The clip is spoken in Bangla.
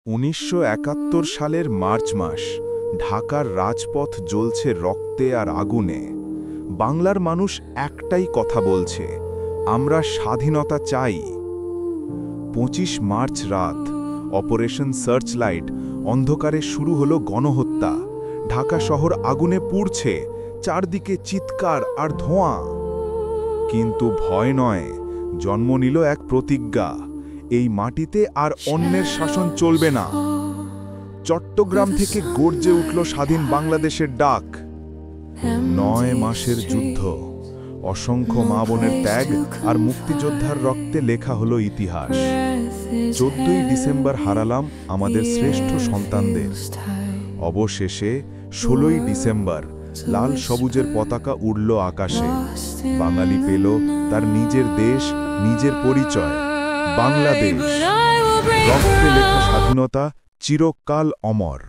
১৯৭১ সালের মার্চ মাস, ঢাকার রাজপথ জ্বলছে রক্তে আর আগুনে। বাংলার মানুষ একটাই কথা বলছে, আমরা স্বাধীনতা চাই। ২৫ মার্চ রাত, অপারেশন সার্চলাইট অন্ধকারে শুরু হলো গণহত্যা। ঢাকা শহর আগুনে পুড়ছে, চারদিকে চিৎকার আর ধোঁয়া। কিন্তু ভয় নয়, জন্ম নিল এক প্রতিজ্ঞা, এই মাটিতে আর অন্যের শাসন চলবে না। চট্টগ্রাম থেকে গর্জে উঠল স্বাধীন বাংলাদেশের ডাক। ৯ মাসের যুদ্ধ, অসংখ্য মা বোনের ত্যাগ আর মুক্তিযোদ্ধার রক্তে লেখা হলো ইতিহাস। ১৪ই ডিসেম্বর হারালাম আমাদের শ্রেষ্ঠ সন্তানদের। অবশেষে ১৬ই ডিসেম্বর লাল সবুজের পতাকা উড়ল আকাশে। বাঙালি পেল তার নিজের দেশ, নিজের পরিচয়, বাংলাদেশ। রক্তে লেখা স্বাধীনতা চিরকাল অমর।